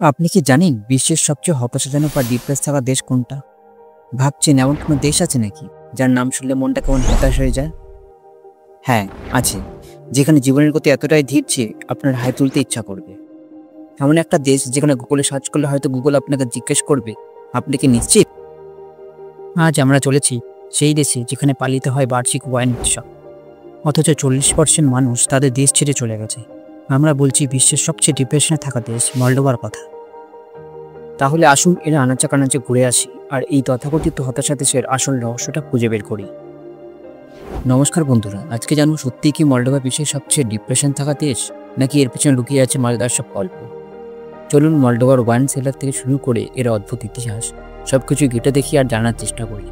আপনি কি জানেন বিশ্বের সবচেয়ে হতাশাজনক বা ডিপ্রেস থাকা দেশ কোনটা? ভাবছেন এমন কোনো দেশ আছে নাকি যার নাম শুনলে মনটা কেমন হতাশ হয়ে যায়? হ্যাঁ, আছে। যেখানে জীবনের গতি এতটাই ধীর যে আপনার হাই তুলতে ইচ্ছা করবে। এমন একটা দেশ যেখানে গুগলে সার্চ করলে হয়তো গুগল আপনাকে জিজ্ঞেস করবে, আপনি কি নিশ্চিত? আজ আমরা চলেছি সেই দেশে যেখানে পালিত হয় বার্ষিক ওয়াইন উৎসব, অথচ 40% মানুষ তাদের দেশ ছেড়ে চলে গেছে। আমরা বলছি বিশ্বের সবচেয়ে ডিপ্রেশনে থাকা দেশ মলডোভার কথা। তাহলে আসুন এর আনাচে কানাচে ঘুরে আসি আর এই তথাকথিত হতাশা দেশের আসল রহস্যটা খুঁজে বের করি। নমস্কার বন্ধুরা, আজকে জানবো সত্যিই কি মলডোভা বিশ্বের সবচেয়ে ডিপ্রেশন থাকা দেশ, নাকি এর পেছনে লুকিয়ে আছে মজাদার সব গল্প। চলুন মলডোভার ওয়াইন সেলার থেকে শুরু করে এর অদ্ভুত ইতিহাস সবকিছু ঘেঁটে দেখি আর জানার চেষ্টা করি।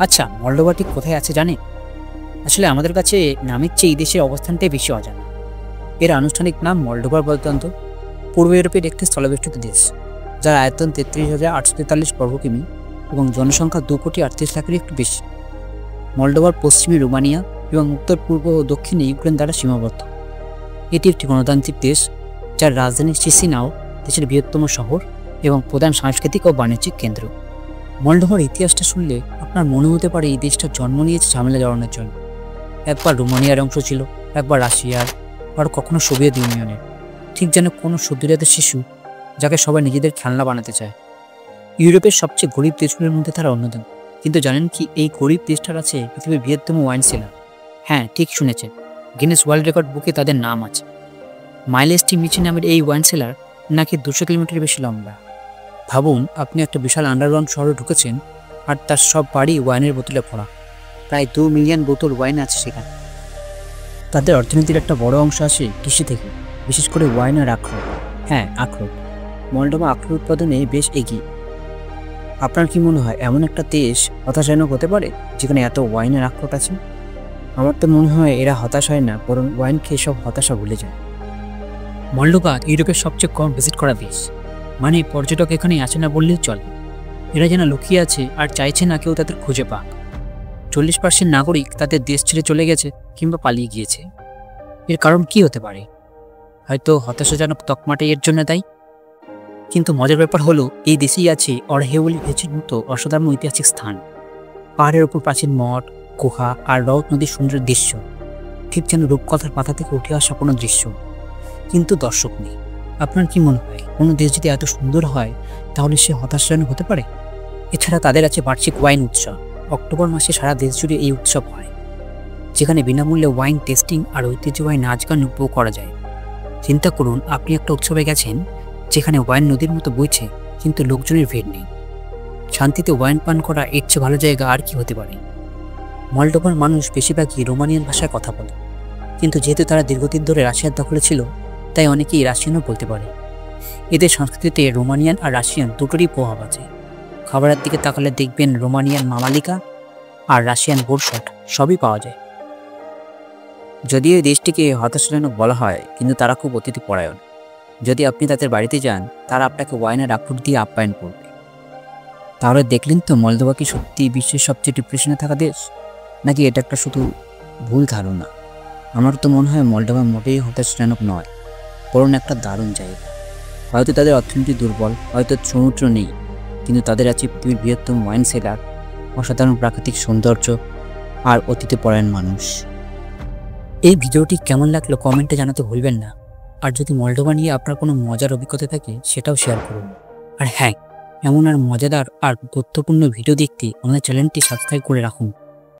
আচ্ছা, মলডোভা ঠিক কোথায় আছে জানেন? আসলে আমাদের কাছে নামের চেয়ে এই দেশের অবস্থানটাই বেশি অজানা। এর আনুষ্ঠানিক নাম মলডোভার প্রজাতন্ত্র, পূর্ব ইউরোপের একটি স্থলবেষ্টিত দেশ, যার আয়তন 33,843 বর্গ কিমি এবং জনসংখ্যা 2,38,00,000-এর একটু বেশি। মলডোভার পশ্চিমে রোমানিয়া এবং উত্তর পূর্ব ও দক্ষিণে ইউক্রেন দ্বারা সীমাবদ্ধ। এটি একটি গণতান্ত্রিক দেশ, যার রাজধানী চিসিনাও দেশের বৃহত্তম শহর এবং প্রধান সাংস্কৃতিক ও বাণিজ্যিক কেন্দ্র। মলডোভার ইতিহাসটা শুনলে আপনার মনে হতে পারে এই দেশটা জন্ম নিয়েছে ঝামেলা জড়ানোর জন্য। একবার রোমানিয়ার অংশ ছিল, একবার রাশিয়ার, আর কখনো সোভিয়েত ইউনিয়নের। ঠিক যেন কোনো সদ্যজাত শিশু যাকে সবাই নিজেদের খেলনা বানাতে চায়। ইউরোপের সবচেয়ে গরিব দেশগুলোর মধ্যে তারা অন্যতম। কিন্তু জানেন কি এই গরিব দেশটার আছে পৃথিবীর বৃহত্তম ওয়াইন সেলার? হ্যাঁ, ঠিক শুনেছেন, গিনেস ওয়ার্ল্ড রেকর্ড বুকে তাদের নাম আছে। মাইলেজ টি মিচি নামের এই ওয়াইন সেলার নাকি 200 কিলোমিটার বেশি লম্বা। ভাবুন, আপনি একটা বিশাল আন্ডারগ্রাউন্ড শহরে ঢুকেছেন আর তার সব বাড়ি ওয়াইনের বোতলে ভরা। প্রায় 2 মিলিয়ন বোতল ওয়াইন আছে সেখানে। তাদের অর্থনীতির একটা বড় অংশ আসে কৃষি থেকে, বিশেষ করে ওয়াইন আর আখরোট। হ্যাঁ, আখরোট। মলডোভা আখরোট উৎপাদনে বেশ এগিয়ে। আপনার কি মনে হয় এমন একটা দেশ হতাশাজনক হতে পারে যেখানে এত ওয়াইনের আখরোট আছে? আমার তো মনে হয় এরা হতাশ হয় না, বরং ওয়াইন খেয়ে সব হতাশা ভুলে যায়। মলডোভা ইউরোপের সবচেয়ে কম ভিজিট করা দেশ, মানে পর্যটক এখানে আসে না বললেও চলে। এরা যেন লুকিয়ে আছে আর চাইছে না কেউ তাদের খুঁজে পাক। 40% নাগরিক তাদের দেশ ছেড়ে চলে গেছে কিংবা পালিয়ে গিয়েছে। এর কারণ কি হতে পারে? হয়তো হতাশাজনক তকমাটাই এর জন্য দায়ী। কিন্তু মজার ব্যাপার হলো এই দেশেই আছে অরহেওলি ভেচির মতো অসাধারণ ঐতিহাসিক স্থান। পাহাড়ের ওপর প্রাচীন মঠ, গুহা আর রথ নদীর সুন্দর দৃশ্য, ঠিক যেন রূপকথার পাতা থেকে উঠে আসা কোনো দৃশ্য। কিন্তু দর্শক নেই। আপনার কি মনে হয় কোনো দেশ যদি এত সুন্দর হয় তাহলে সে হতাশাজনক হতে পারে? এছাড়া তাদের আছে বার্ষিক ওয়াইন উৎসব। অক্টোবর মাসে সারা দেশ জুড়ে এই উৎসব হয়, যেখানে বিনামূল্যে ওয়াইন টেস্টিং আর ঐতিহ্যবাহী নাচ গান উপভোগ করা যায়। চিন্তা করুন, আপনি একটা উৎসবে গেছেন যেখানে ওয়াইন নদীর মতো বইছে, কিন্তু লোকজনের ভিড় নেই। শান্তিতে ওয়াইন পান করা এর চেয়ে ভালো জায়গা আর কি হতে পারে? মলডোভার মানুষ বেশিরভাগই রোমানিয়ান ভাষায় কথা বলে, কিন্তু যেহেতু তারা দীর্ঘদিন ধরে রাশিয়ার দখলে ছিল, তাই অনেকেই রাশিয়ানও বলতে পারে। এদের সংস্কৃতিতে রোমানিয়ান আর রাশিয়ান দুটোরই প্রভাব আছে। খাবারের দিকে তাকালে দেখবেন রোমানিয়ান মামালিকা আর রাশিয়ান বোরশট সবই পাওয়া যায়। যদিও এই দেশটিকে হতাশাজনক বলা হয়, কিন্তু তারা খুব অতিথিপরায়ণ। যদি আপনি তাদের বাড়িতে যান, তারা আপনাকে ওয়াইনের আখরোট দিয়ে আপ্যায়ন করবে। তাহলে দেখলেন তো মলদোভা কি সত্যি বিশ্বের সবচেয়ে ডিপ্রেশনে থাকা দেশ, নাকি এটা একটা শুধু ভুল ধারণা? আমার তো মনে হয় মলদোভা মোটেই হতাশাজনক নয়, বরং একটা দারুণ জায়গা। হয়তো তাদের অর্থনীতি দুর্বল, হয়তো সমুদ্র নেই, কিন্তু তাদের আছে পৃথিবীর বৃহত্তম ওয়াইন সেলার, অসাধারণ প্রাকৃতিক সৌন্দর্য আর অতিথিপরায়ণ মানুষ। এই ভিডিওটি কেমন লাগলো কমেন্টে জানাতে ভুলবেন না। আর যদি মলডোভা নিয়ে আপনার কোনো মজার অভিজ্ঞতা থাকে সেটাও শেয়ার করুন। আর হ্যাঁ, এমন আর মজাদার আর গুরুত্বপূর্ণ ভিডিও দেখতে আমাদের চ্যানেলটি সাবস্ক্রাইব করে রাখুন।